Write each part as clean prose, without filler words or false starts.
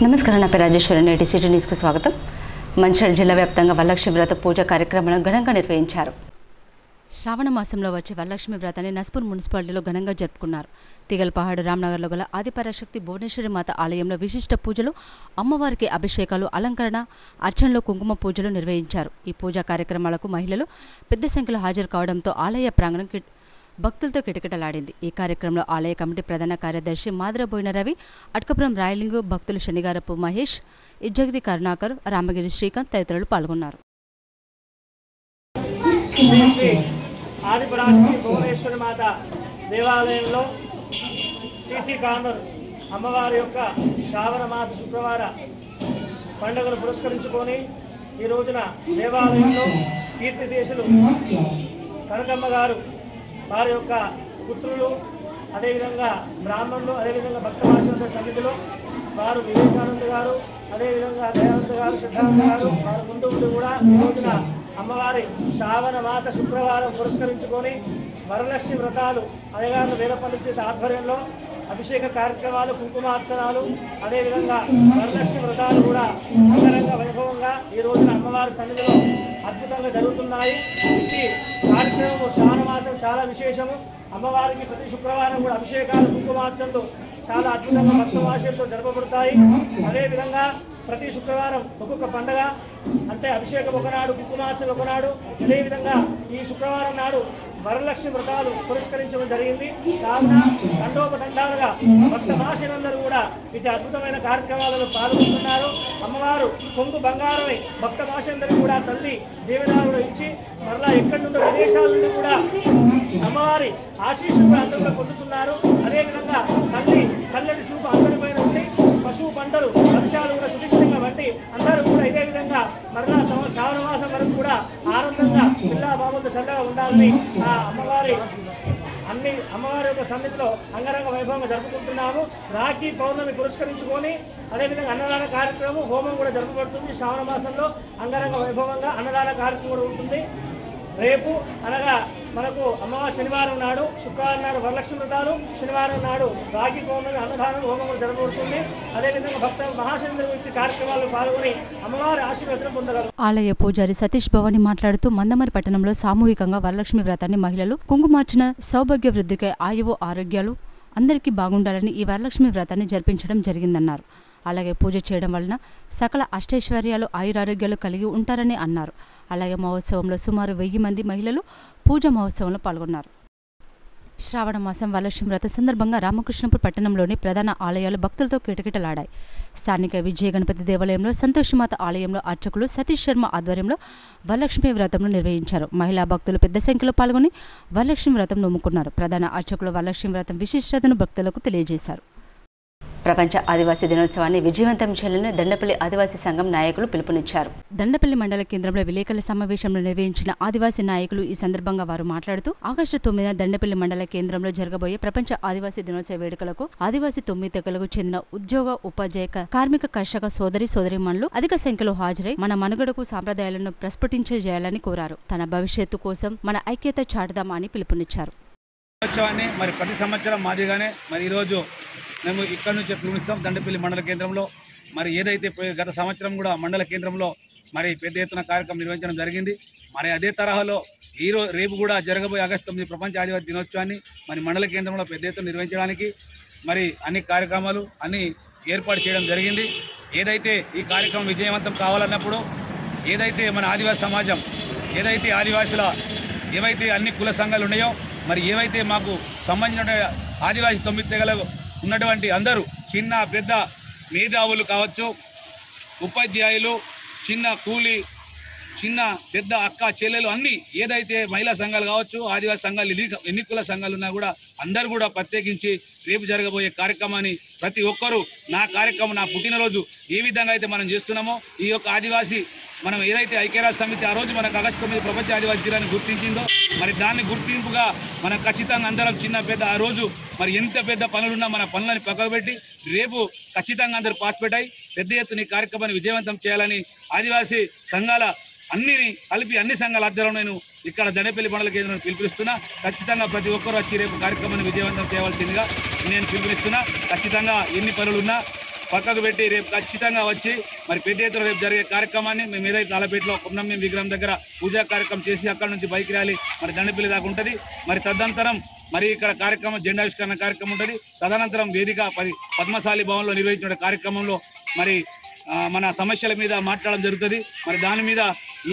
నమస్కారం, నా పేరు రాజేశ్వరి. నేటి సిటీ న్యూస్కు స్వాగతం. మంచిర్యాల జిల్లా వ్యాప్తంగా వరలక్ష్మి వ్రత పూజ కార్యక్రమాలను ఘనంగా నిర్వహించారు. శ్రావణ మాసంలో వచ్చే వరలక్ష్మి వ్రతాన్ని నస్పూర్ మున్సిపాలిటీలో ఘనంగా జరుపుకున్నారు. తిగల్పహాడు రామ్నగర్లో గల ఆదిపరాశక్తి భువనేశ్వరి మాత ఆలయంలో విశిష్ట పూజలు, అమ్మవారికి అభిషేకాలు, అలంకరణ, అర్చనలు, కుంకుమ పూజలు నిర్వహించారు. ఈ పూజా కార్యక్రమాలకు మహిళలు పెద్ద సంఖ్యలో హాజరు కావడంతో ఆలయ ప్రాంగణం భక్తులతో కిటకిటలాడింది. ఈ కార్యక్రమంలో ఆలయ కమిటీ ప్రధాన కార్యదర్శి మాద్రబోయిన రవి, అట్కపురం రాయలింగు భక్తులు శనిగారపు మహేష్, ఇజ్జగిరి కరుణాకర్, రామగిరి శ్రీకాంత్ తదితరులు పాల్గొన్నారు. ఆదిపరాశక్తి భువనేశ్వరి మాత దేవాలయంలో సిసి కార్నర్ అమ్మవారి యొక్క శ్రావణ మాస శుక్రవార పండుగను పురస్కరించుకొని ఈ రోజున దేవాలయంలో కీర్తిశేషులు కనకమ్మ గారు, వారి యొక్క పుత్రులు, అదేవిధంగా బ్రాహ్మణులు, అదేవిధంగా భక్త భాషల సమితిలో వారు వివేకానంద గారు, అదేవిధంగా దయానంద గారు, సిద్ధానంద గారు వారి ముందు ఉండి కూడా ఈ రోజున అమ్మవారి శ్రావణ మాస శుక్రవారం పురస్కరించుకొని వరలక్ష్మి వ్రతాలు అయ్యగారు వేద పండితుల ఆధ్వర్యంలో అభిషేక కార్యక్రమాలు, కుంకుమార్చనాలు, అదేవిధంగా వరలక్ష్మి వ్రతాలు కూడా అంగరంగ వైభవంగా ఈ రోజున అమ్మవారి సన్నిధిలో అద్భుతంగా జరుగుతున్నాయి. ఈ కార్యక్రమము శ్రావణ మాసం చాలా విశేషము. అమ్మవారికి ప్రతి శుక్రవారం కూడా అభిషేకాలు, కుంకుమార్చనలు చాలా అద్భుతంగా భక్తవాసంతో జరపబడతాయి. అదేవిధంగా ప్రతి శుక్రవారం ఒక్కొక్క పండుగ, అంటే అభిషేకం ఒకనాడు, కుంకుమార్చన ఒకనాడు. అదేవిధంగా ఈ శుక్రవారం నాడు వరలక్ష్మి వ్రతాలు పురస్కరించడం జరిగింది. కావున దండోపదండాలుగా భక్త భాషలందరూ కూడా ఇటు అద్భుతమైన కార్యక్రమాలలో పాల్గొంటున్నారు. అమ్మవారు కొంగు బంగారమై భక్త భాషలందరూ కూడా తల్లి దేవదారుడు ఇచ్చి మరలా ఎక్కడి నుండో విదేశాల నుండి కూడా అమ్మవారి ఆశీస్సులు కూడా అందరూ కూడా పొందుతున్నారు. అదేవిధంగా తల్లి చల్లటి చూపు అందరిపైన ఉండి పశువు పంటలు వర్షాలు కూడా సుభిక్షంగా బట్టి అందరూ కూడా ఇదే విధంగా మరలా శ్రావణ మాసం వరకు కూడా ఆనందంగా పిల్లా బాబులతో చల్లగా ఉండాలని ఆ అమ్మవారి యొక్క సన్నిధిలో అంగరంగ వైభవంగా జరుపుకుంటున్నాము. రాఖీ పౌర్ణమి పురస్కరించుకొని అదేవిధంగా అన్నదాన కార్యక్రమం, హోమం కూడా జరపబడుతుంది. శ్రావణ మాసంలో అంగరంగ వైభవంగా అన్నదాన కార్యక్రమం కూడా ఉంటుంది. రేపు అనగా మనకు అమ్మవారి శనివారం నాడు, శుక్రవారం నాడు వరలక్ష్మి వ్రతాలు, శనివారం నాడు రాఖీ పౌర్ణమి అన్నదానం, హోమం కూడా జరగబడుతుంది. అదేవిధంగా భక్త మహాశంకర కార్యక్రమాల్లో పాల్గొని అమ్మవారి ఆశీర్వచనం పొందగలరు. ఆలయ పూజారి సతీష్ భవాని మాట్లాడుతూ మందమరి పట్టణంలో సామూహికంగా వరలక్ష్మి వ్రతాన్ని మహిళలు కుంకుమార్చన, సౌభాగ్య వృద్ధికై ఆయువు ఆరోగ్యాలు అందరికీ బాగుండాలని ఈ వరలక్ష్మి వ్రతాన్ని జరిపించడం జరిగిందన్నారు. అలాగే పూజ చేయడం వలన సకల అష్టైశ్వర్యాలు, ఆయురారోగ్యాలు కలిగి ఉంటారని అన్నారు. అలాగే మహోత్సవంలో సుమారు 1000 మంది మహిళలు పూజా మహోత్సవంలో పాల్గొన్నారు. శ్రావణ మాసం వరలక్ష్మి వ్రత సందర్భంగా రామకృష్ణపూర్ పట్టణంలోని ప్రధాన ఆలయాలు భక్తులతో కిటకిటలాడాయి. స్థానిక విజయ గణపతి దేవాలయంలో, సంతోషిమాత ఆలయంలో అర్చకులు సతీష్ శర్మ ఆధ్వర్యంలో వరలక్ష్మి వ్రతంను నిర్వహించారు. మహిళా భక్తులు పెద్ద సంఖ్యలో పాల్గొని వరలక్ష్మి వ్రతం నమ్ముకున్నారు. ప్రధాన అర్చకులు వరలక్ష్మి వ్రతం విశిష్టతను భక్తులకు తెలియజేశారు. ప్రపంచ ఆదివాసీ దినోత్సవాన్ని విజయవంతం చేయాలని దండపల్లి ఆదివాసీ సంఘం నాయకులు పిలుపునిచ్చారు. దండపల్లి మండల కేంద్రంలో విలేకరుల సమావేశంలో నిర్వహించిన ఆదివాసీ నాయకులు ఈ సందర్భంగా వారు మాట్లాడుతూ ఆగస్టు 9న దండపల్లి మండల కేంద్రంలో జరగబోయే ప్రపంచ ఆదివాసీ దినోత్సవ వేడుకలకు ఆదివాసీ 9 తెగలకు చెందిన ఉద్యోగ, ఉపాధ్యాయ, కార్మిక, కర్షక సోదరీమణులు అధిక సంఖ్యలో హాజరై మన మనుగడకు సాంప్రదాయాలను ప్రస్ఫుటించేయాలని కోరారు. తన భవిష్యత్తు కోసం మన ఐక్యత చాటుదామని పిలుపునిచ్చారు. మరి ప్రతి సంవత్సరం మాదిరిగానే మరి ఈరోజు మేము ఇక్కడి నుంచి పిలుస్తాం. దండపల్లి మండల కేంద్రంలో మరి ఏదైతే గత సంవత్సరం కూడా మండల కేంద్రంలో మరి పెద్ద ఎత్తున కార్యక్రమం నిర్వహించడం జరిగింది. మరి అదే తరహాలో రేపు కూడా జరగబోయే ఆగస్టు 9 ప్రపంచ ఆదివాసీ దినోత్సవాన్ని మరి మండల కేంద్రంలో పెద్ద ఎత్తున నిర్వహించడానికి మరి అన్ని కార్యక్రమాలు అన్ని ఏర్పాటు చేయడం జరిగింది. ఏదైతే ఈ కార్యక్రమం విజయవంతం కావాలన్నప్పుడు ఏదైతే మన ఆదివాసీ సమాజం, ఏదైతే ఆదివాసుల ఏవైతే అన్ని కుల సంఘాలు ఉన్నాయో, మరి ఏవైతే మాకు సంబంధించిన ఆదివాసీ 9 తెగలకు ఉన్నటువంటి అందరూ చిన్న పెద్ద మేధావులు కావచ్చు, ఉపాధ్యాయులు, చిన్న కూలి, చిన్న పెద్ద అక్క చెల్లెలు అన్నీ ఏదైతే మహిళా సంఘాలు కావచ్చు, ఆదివాసీ సంఘాలు, ఎన్నికల సంఘాలు ఉన్నా కూడా అందరూ కూడా ప్రత్యేకించి రేపు జరగబోయే కార్యక్రమాన్ని ప్రతి ఒక్కరూ నా కార్యక్రమం, నా పుట్టినరోజు ఏ విధంగా అయితే మనం చేస్తున్నామో ఈ యొక్క ఆదివాసీ మనం ఏదైతే ఐక్యరాజ్య సమితి ఆ రోజు మనకు ఆగస్టు 9 ప్రపంచ ఆదివాసీ దినాన్ని గుర్తించిందో మరి దాన్ని గుర్తింపుగా మనం ఖచ్చితంగా అందరం చిన్న పెద్ద ఆ రోజు మరి ఎంత పెద్ద పనులున్నా మన పనులని పక్కకు పెట్టి రేపు ఖచ్చితంగా అందరూ పార్టిసిపేట్ అయ్యి పెద్ద ఎత్తున ఈ కార్యక్రమాన్ని విజయవంతం చేయాలని ఆదివాసీ సంఘాల అన్ని సంఘాల ఆధ్వర్యంలో నేను ఇక్కడ దండపల్లి మండల కేంద్రాన్ని పిలుపునిస్తున్నా. ఖచ్చితంగా ప్రతి ఒక్కరూ వచ్చి రేపు కార్యక్రమాన్ని విజయవంతం చేయవలసిందిగా నేను పిలుపునిస్తున్నా. ఖచ్చితంగా ఎన్ని పనులున్నా పక్కకు పెట్టి రేపు ఖచ్చితంగా వచ్చి మరి పెద్ద ఎత్తున రేపు జరిగే కార్యక్రమాన్ని మేము ఏదైతే తాళపేటలో పున్నమ్మి విగ్రహం దగ్గర పూజా కార్యక్రమం చేసి అక్కడ నుంచి బైక్ ర్యాలీ మరి దండపల్లి దాకా ఉంటుంది. మరి తదనంతరం మరి ఇక్కడ కార్యక్రమం జెండావిష్కరణ కార్యక్రమం ఉంటుంది. తదనంతరం వేదిక పద్మశాలి భవన్లో నిర్వహించిన కార్యక్రమంలో మరి మన సమస్యల మీద మాట్లాడడం జరుగుతుంది. మరి దాని మీద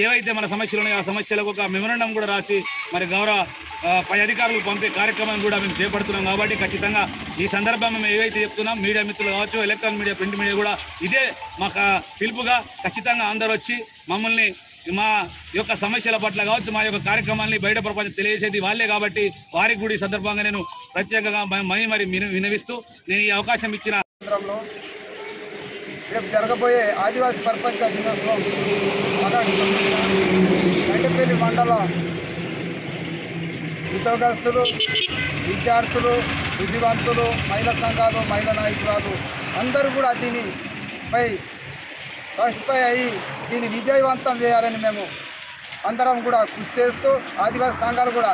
ఏవైతే మన సమస్యలు ఉన్నాయో ఆ సమస్యలకు ఒక మెమోరాండం కూడా రాసి మరి గౌరవ పై అధికారులకు పంపే కార్యక్రమం కూడా మేము చేపడుతున్నాం. కాబట్టి ఖచ్చితంగా ఈ సందర్భంగా మేము ఏవైతే చెప్తున్నాం మీడియా మిత్రులు కావచ్చు, ఎలక్ట్రానిక్ మీడియా, ప్రింట్ మీడియా కూడా ఇదే మాకు పిలుపుగా ఖచ్చితంగా అందరూ వచ్చి మమ్మల్ని మా యొక్క సమస్యల పట్ల కావచ్చు మా యొక్క కార్యక్రమాన్ని బయట ప్రపంచం తెలియజేసేది వాళ్ళే. కాబట్టి వారికి కూడా ఈ సందర్భంగా నేను ప్రత్యేకంగా మరి వినవిస్తూ నేను ఈ అవకాశం ఇచ్చిన రేపు జరగబోయే ఆదివాసీ ప్రపంచ దినోత్సవం దండపల్లి మండల ఉద్యోగస్తులు, విద్యార్థులు, బుద్ధివంతులు, మహిళా సంఘాలు, మహిళా నాయకురాలు అందరూ కూడా దీనిపై ఫస్ట్పై అయ్యి దీన్ని విజయవంతం చేయాలని మేము అందరం కూడా కృషి చేస్తూ ఆదివాసీ సంఘాలు కూడా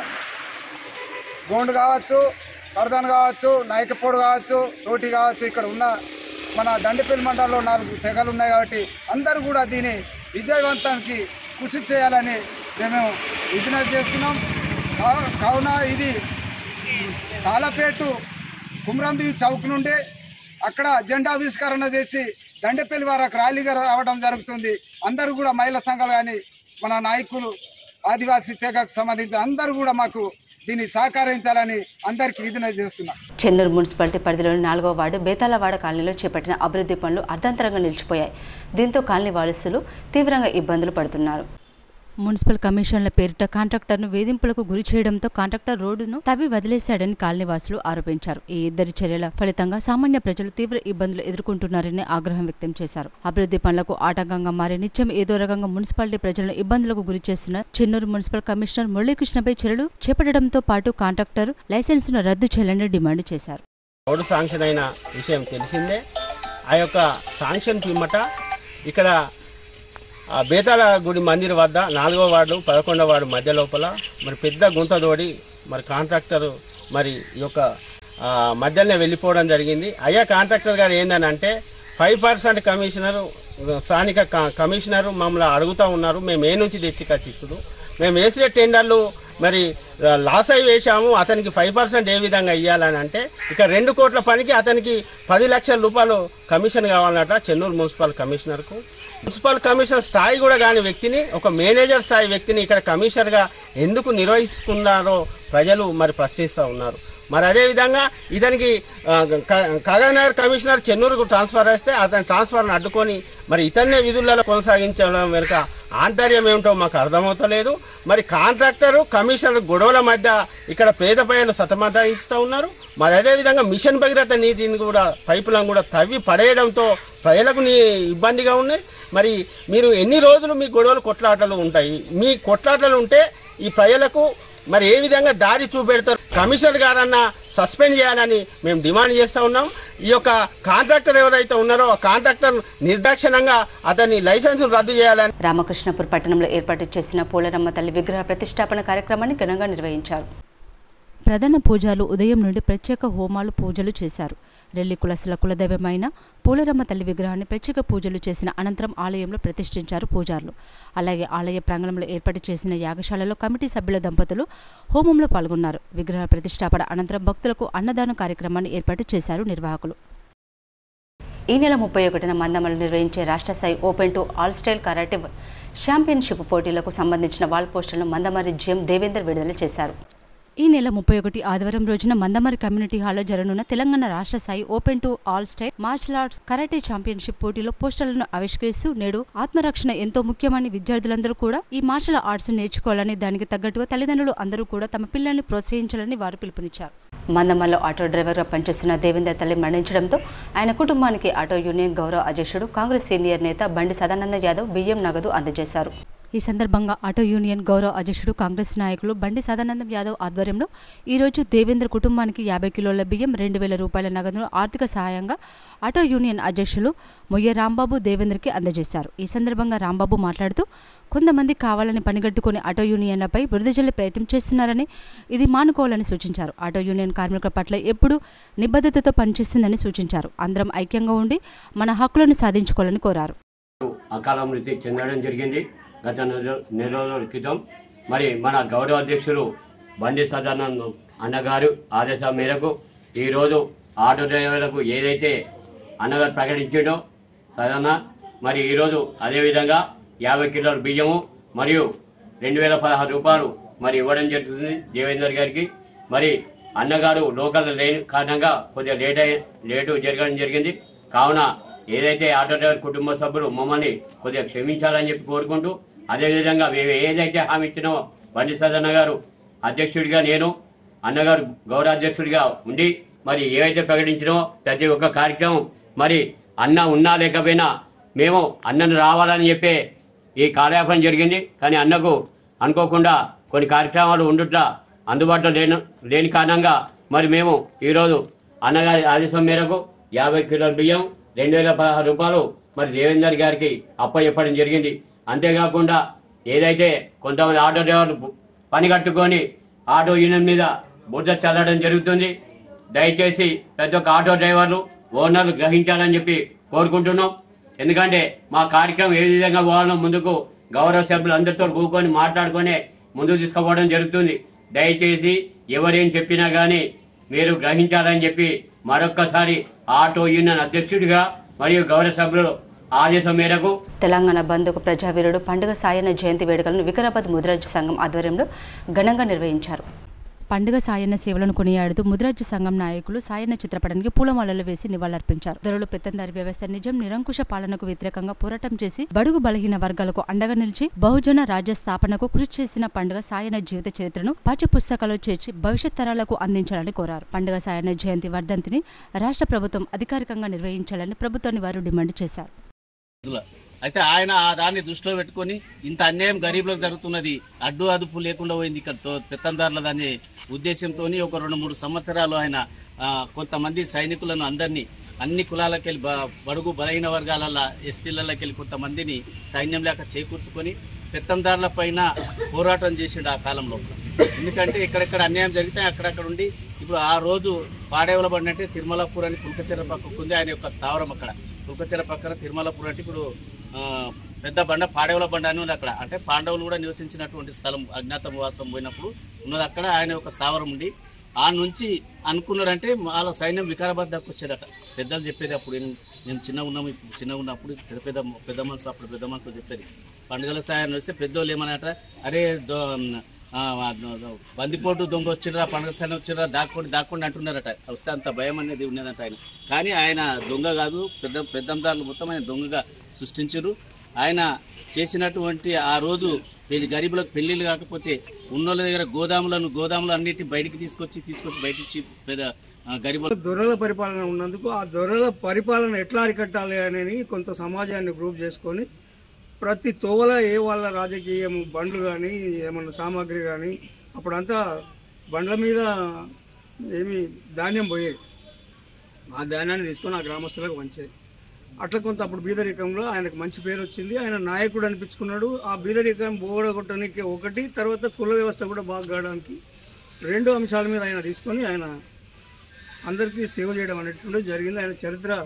గోండు కావచ్చు, పర్దాన్ కావచ్చు, నాయకపోడు కావచ్చు, తోటి కావచ్చు, ఇక్కడ ఉన్న మన దండపల్లి మండలంలో 4 తెగలు ఉన్నాయి. కాబట్టి అందరూ కూడా దీని విజయవంతానికి కృషి చేయాలని మేము విజ్ఞప్తి చేస్తున్నాం. కావున ఇది తాళపేట కుమ్రంబి చౌక్ నుండి అక్కడ జెండా ఆవిష్కరణ చేసి దండపల్లి వారికి ర్యాలీగా రావడం జరుగుతుంది. అందరూ కూడా మహిళా సంఘాలు కానీ మన నాయకులు ఆదివాసీ తెగకు సంబంధించిన అందరూ కూడా మాకు దీన్ని సహకరించాలని అందరికీ విజ్ఞప్తి చేస్తున్నాం. చెన్నూరు మున్సిపాలిటీ పరిధిలోని 4వ వార్డు బేతాలవాడ కాలనీలో చేపట్టిన అభివృద్ధి పనులు అర్ధాంతరంగా నిలిచిపోయాయి. దీంతో కాలనీ వాసులు తీవ్రంగా ఇబ్బందులు పడుతున్నారు. మున్సిపల్ కమిషన్ల పేరిట కాంట్రాక్టర్ను వేధింపులకు గురి చేయడంతో కాంట్రాక్టర్ రోడ్డును తవ్వి వదిలేశాడని కాలనీవాసులు ఆరోపించారు. ఈ ఇద్దరి చర్యల ఫలితంగా సామాన్య ప్రజలు తీవ్ర ఇబ్బందులు ఎదుర్కొంటున్నారని ఆగ్రహం వ్యక్తం చేశారు. అభివృద్ధి పనులకు ఆటంకంగా మారి నిత్యం ఏదో రకంగా మున్సిపాలిటీ ప్రజలను ఇబ్బందులకు గురి చేస్తున్న చెన్నూరు మున్సిపల్ కమిషనర్ మురళీకృష్ణపై చర్యలు చేపట్టడంతో పాటు కాంట్రాక్టర్ లైసెన్సును రద్దు చేయాలని డిమాండ్ చేశారు. రోడ్డు శాంక్షన్ అయిన విషయం తెలిసిందే. ఆ యొక్క శాంక్షన్ పిమ్మట ఇక్కడ బేతాల గుడి మందిర్ వద్ద 4వ వార్డు 11వ వార్డు మధ్య లోపల మరి పెద్ద గుంత తోడి మరి కాంట్రాక్టరు మరి ఈ యొక్క మధ్యలోనే వెళ్ళిపోవడం జరిగింది. అయ్యా కాంట్రాక్టర్ గారు ఏంటంటే 5% కమిషనరు స్థానిక కమిషనరు మమ్మల్ని అడుగుతూ ఉన్నారు. మేము ఏ నుంచి తెచ్చికచ్చిప్పుడు మేము వేసిన టెండర్లు మరి లాస్ అయి వేశాము, అతనికి 5% ఏ విధంగా ఇవ్వాలని అంటే ఇక 2 కోట్ల పనికి అతనికి 10 లక్షల రూపాయలు కమిషన్ కావాలన్నట చెన్నూరు మున్సిపల్ కమిషనర్కు. మున్సిపల్ కమిషనర్ స్థాయి కూడా కాని వ్యక్తిని, ఒక మేనేజర్ స్థాయి వ్యక్తిని ఇక్కడ కమిషనర్గా ఎందుకు నిర్వహిస్తున్నారో ప్రజలు మరి ప్రశ్నిస్తూ ఉన్నారు. మరి అదేవిధంగా ఇతనికి కాగనగర్ కమిషనర్ చెన్నూరుకు ట్రాన్స్ఫర్ చేస్తే అతని ట్రాన్స్ఫర్ను అడ్డుకొని మరి ఇతన్నే విధులలో కొనసాగించడం వెనుక ఆంతర్యం ఏమిటో మాకు అర్థమవుతలేదు. మరి కాంట్రాక్టరు కమిషనర్ గొడవల మధ్య ఇక్కడ పేద ప్రజలు సతమతయిస్తూ ఉన్నారు. మరి అదేవిధంగా మిషన్ భగీరథ నీటిని కూడా పైపులను కూడా తవ్వి పడేయడంతో ప్రజలకు ఇబ్బందిగా ఉన్నాయి. మరి మీరు ఎన్ని రోజులు మీ గొడవలు కొట్లాటలు ఉంటాయి? మీ కొట్లాటలు ఉంటే ఈ ప్రజలకు మరి ఏ విధంగా దారి చూపెడతారు? కమిషనర్ గారన్నా సస్పెండ్ చేయాలని మేము డిమాండ్ చేస్తూ ఉన్నాం. ఈ యొక్క కాంట్రాక్టర్ ఎవరైతే ఉన్నారో ఆ కాంట్రాక్టర్ నిర్దాక్షిణంగా అతని లైసెన్స్ రద్దు చేయాలని. రామకృష్ణపూర్ పట్టణంలో ఏర్పాటు చేసిన పోలేరమ్మ తల్లి విగ్రహ ప్రతిష్టాపన కార్యక్రమాన్ని ఘనంగా నిర్వహించారు. ప్రధాన పూజారులు ఉదయం నుండి ప్రత్యేక హోమాలు పూజలు చేశారు. రెల్లి కులసుల కులదైవమైన పోలేరమ్మ తల్లి విగ్రహాన్ని ప్రత్యేక పూజలు చేసిన అనంతరం ఆలయంలో ప్రతిష్ఠించారు పూజారులు. అలాగే ఆలయ ప్రాంగణంలో ఏర్పాటు చేసిన యాగశాలలో కమిటీ సభ్యుల దంపతులు హోమంలో పాల్గొన్నారు. విగ్రహ ప్రతిష్టాపన అనంతరం భక్తులకు అన్నదాన కార్యక్రమాన్ని ఏర్పాటు చేశారు నిర్వాహకులు. ఈ నెల 31న మందమలో నిర్వహించే రాష్ట్ర స్థాయి open to all style karate championship పోటీలకు సంబంధించిన వాల్ పోస్టర్లను మందమరి జీఎం దేవేందర్ విడుదల చేశారు. ఈ నెల 31 ఆదివారం రోజున మందమరి కమ్యూనిటీ హాల్లో జరగనున్న తెలంగాణ రాష్ట్ర స్థాయి open to all style martial arts karate championship పోటీలో పోస్టర్లను ఆవిష్కరిస్తూ నేడు ఆత్మరక్షణ ఎంతో ముఖ్యమని విద్యార్థులందరూ కూడా ఈ మార్షల్ ఆర్ట్స్ నేర్చుకోవాలని, దానికి తగ్గట్టుగా తల్లిదండ్రులు అందరూ కూడా తమ పిల్లల్ని ప్రోత్సహించాలని వారు పిలుపునిచ్చారు. మందమల్లో ఆటో డ్రైవర్గా పనిచేస్తున్న దేవేందర్ తల్లి మరణించడంతో ఆయన కుటుంబానికి ఆటో యూనియన్ గౌరవ అధ్యక్షుడు కాంగ్రెస్ సీనియర్ నేత బండి సదానంద యాదవ్ బియ్యం నగదు అందజేశారు. ఈ సందర్భంగా ఆటో యూనియన్ గౌరవ అధ్యక్షుడు కాంగ్రెస్ నాయకులు బండి సదానందం యాదవ్ ఆధ్వర్యంలో ఈరోజు దేవేంద్ర కుటుంబానికి 50 కిలోల బియ్యం 2,000 రూపాయల నగదును ఆర్థిక సహాయంగా ఆటో యూనియన్ అధ్యక్షులు మొయ్య రాంబాబు దేవేంద్రకి అందజేశారు. ఈ సందర్భంగా రాంబాబు మాట్లాడుతూ కొంతమంది కావాలని పనిగట్టుకుని ఆటో యూనియన్లపై బురద జల్లే ప్రయత్నం చేస్తున్నారని, ఇది మానుకోవాలని సూచించారు. ఆటో యూనియన్ కార్మికుల పట్ల ఎప్పుడూ నిబద్ధతతో పనిచేస్తుందని సూచించారు. అందరం ఐక్యంగా ఉండి మన హక్కులను సాధించుకోవాలని కోరారు. అకాల మృతి చెందడం జరిగింది గత నెల రోజుల క్రితం. మరి మన గౌరవ అధ్యక్షుడు బండి సదానందం అన్నగారు ఆదేశాల మేరకు ఈరోజు ఆటో డ్రైవర్లకు ఏదైతే అన్నగారు ప్రకటించాడో సదన మరి ఈరోజు అదేవిధంగా 50 కిలోల బియ్యము మరియు 2,016 రూపాయలు మరి ఇవ్వడం జరుగుతుంది దేవేందర్ గారికి. మరి అన్నగారు లోకల్ లేని కారణంగా కొద్దిగా లేటు జరగడం జరిగింది. కావున ఏదైతే ఆటో డ్రైవర్ కుటుంబ సభ్యులు మమ్మల్ని కొద్దిగా క్షమించాలని చెప్పి కోరుకుంటూ, అదేవిధంగా మేము ఏదైతే హామీ ఇచ్చినామో బండి సదన్న గారు అధ్యక్షుడిగా, నేను అన్నగారు గౌరవ అధ్యక్షుడిగా ఉండి మరి ఏవైతే ప్రకటించినామో ప్రతి ఒక్క కార్యక్రమం మరి అన్న ఉన్నా లేకపోయినా మేము అన్నను రావాలని చెప్పే ఈ కార్యాపన జరిగింది. కానీ అన్నకు అనుకోకుండా కొన్ని కార్యక్రమాలు ఉండుట్లా అందుబాటులో లేని కారణంగా మరి మేము ఈరోజు అన్నగారి ఆదేశం మేరకు 50 కిలోల బియ్యం 2,016 రూపాయలు మరి దేవేందర్ గారికి అప్పచెప్పడం జరిగింది. అంతేకాకుండా ఏదైతే కొంతమంది ఆటో డ్రైవర్లు పని కట్టుకొని ఆటో యూనియన్ మీద బురద చల్లడం జరుగుతుంది. దయచేసి ప్రతి ఒక్క ఆటో డ్రైవర్లు ఓనర్లు గ్రహించాలని చెప్పి కోరుకుంటున్నాం. ఎందుకంటే మా కార్యక్రమం ఏ విధంగా పోవాలో ముందుకు గౌరవ సభ్యులు అందరితో కూర్చొని మాట్లాడుకొని ముందుకు తీసుకుపోవడం జరుగుతుంది. దయచేసి ఎవరేం చెప్పినా కానీ మీరు గ్రహించాలని చెప్పి మరొక్కసారి ఆటో యూనియన్ అధ్యక్షుడిగా మరియు గౌరవ సభ్యులు ఆదేశం మేరకు తెలంగాణ బంధుకు ప్రజావీరుడు పండుగ సాయన్న జయంతి వేడుకలను వికారాబాద్ ముదిరాజ్ సంఘం ఆధ్వర్యంలో ఘనంగా నిర్వహించారు. పండుగ సాయన్న సేవలను కొనియాడుతూ ముదిరాజ్ సంఘం నాయకులు సాయన్న చిత్రపటానికి పూలమాలలు వేసి నివాళులర్పించారు. ధరలు పెత్తందారి వ్యవస్థ నిజం నిరంకుశ పాలనకు వ్యతిరేకంగా పోరాటం చేసి బడుగు బలహీన వర్గాలకు అండగా నిలిచి బహుజన రాజ్య స్థాపనకు కృషి చేసిన పండుగ సాయన్న జీవిత చరిత్రను పాఠ్య పుస్తకాల్లో చేర్చి భవిష్యత్ తరాలకు అందించాలని కోరారు. పండుగ సాయన్న జయంతి వర్ధంతిని రాష్ట్ర ప్రభుత్వం అధికారికంగా నిర్వహించాలని ప్రభుత్వాన్ని వారు డిమాండ్ చేశారు. అయితే ఆయన దాన్ని దృష్టిలో పెట్టుకొని ఇంత అన్యాయం గరీబులకు జరుగుతున్నది, అడ్డు అదుపు లేకుండా పోయింది ఇక్కడ పెత్తందారుల దాని ఉద్దేశంతో ఒక 2-3 సంవత్సరాలు ఆయన కొంతమంది సైనికులను అందరినీ అన్ని కులాలకు వెళ్ళి బడుగు బలహీన వర్గాలలో ఎస్టీలకి వెళ్ళి కొంతమందిని సైన్యం లేక చేకూర్చుకొని పెత్తందారుల పైన పోరాటం చేసిండు ఆ కాలంలో. ఎందుకంటే ఎక్కడెక్కడ అన్యాయం జరిగితే అక్కడక్కడ ఉండి ఇప్పుడు ఆ రోజు పాడేవలబండి అంటే తిరుమలపూర్ అని కుల్కచెర పక్కకు ఉంది ఆయన యొక్క స్థావరం. అక్కడ కుల్కచెర పక్కన తిరుమలపూర్ అంటే ఇప్పుడు పెద్ద బండ పాడేవుల బండ అని ఉంది అక్కడ. అంటే పాండవులు కూడా నివసించినటువంటి స్థలం, అజ్ఞాతవాసం పోయినప్పుడు ఉన్నది అక్కడ ఆయన యొక్క స్థావరం ఉండి ఆ నుంచి అనుకున్నాడంటే వాళ్ళ సైన్యం వికారాబాద్ దాకా వచ్చేదట. పెద్దలు చెప్పేది అప్పుడు మేము చిన్నగా ఉన్నాము, ఇప్పుడు చిన్నగా ఉన్నప్పుడు పెద్ద మనసు అప్పుడు పెద్ద మనసు చెప్పేది పండుగల సాయం వస్తే పెద్దోళ్ళు ఏమన్నట, అరే బందిపోటు దొంగ వచ్చిర్రా పండుగ సాయం వచ్చిర్రా దాక్కోండి అంటున్నారట. వస్తే అంత భయం అనేది ఉన్నదంట ఆయన. కానీ ఆయన దొంగ కాదు, పెద్దందారులు మొత్తం ఆయన దొంగగా సృష్టించారు. ఆయన చేసినటువంటి ఆ రోజు గరీబులకు పెళ్లిళ్ళు కాకపోతే ఉన్నోళ్ళ దగ్గర గోదాములు అన్నిటి బయటికి తీసుకొచ్చి బయటిచ్చి పెద్ద గరీబుల దొరల పరిపాలన ఉన్నందుకు ఆ దొరల పరిపాలన ఎట్లా అరికట్టాలి అనేది కొంత సమాజాన్ని గ్రూప్ చేసుకొని ప్రతి తోవల వాళ్ళ రాజకీయం బండ్లు కానీ ఏమన్నా సామాగ్రి కానీ అప్పుడంతా బండ్ల మీద ఏమి ధాన్యం పోయేది, ఆ ధాన్యాన్ని తీసుకొని ఆ గ్రామస్తులకు పంచేది. అట్లా కొంత అప్పుడు బీదరికంలో ఆయనకు మంచి పేరు వచ్చింది, ఆయన నాయకుడు అనిపించుకున్నాడు. ఆ బీదరికం పోగొట్టడానికి ఒకటి, తర్వాత కుల వ్యవస్థ కూడా బాగా కావడానికి 2 అంశాల మీద ఆయన తీసుకొని ఆయన అందరికీ సేవ చేయడం అనేటువంటి జరిగింది. ఆయన చరిత్ర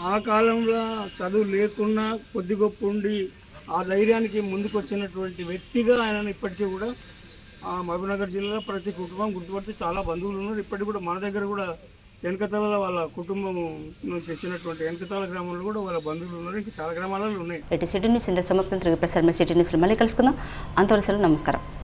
ఆ కాలంలో చదువు లేకున్నా కొద్ది గొప్ప ఉండి ఆ ధైర్యానికి ముందుకు వచ్చినటువంటి వ్యక్తిగా ఆయన ఇప్పటికీ కూడా మహబూబ్నగర్ జిల్లాలో ప్రతి కుటుంబం గుర్తుపడితే చాలా బంధువులు ఉన్నారు. ఇప్పటికి కూడా మన దగ్గర కూడా వెనకతాల వాళ్ళ కుటుంబం నుంచి వచ్చినటువంటి వెనకతాల గ్రామంలో కూడా వాళ్ళ బంధువులు ఉన్నారు. ఇంకా చాలా గ్రామాలలో ఉన్నాయి. సిటీ న్యూస్ ఇంత సమాప్తం. తిరిగి ప్రసారం సిటీ న్యూస్లో మళ్ళీ కలుసుకుందాం. అంతవరకు నమస్కారం.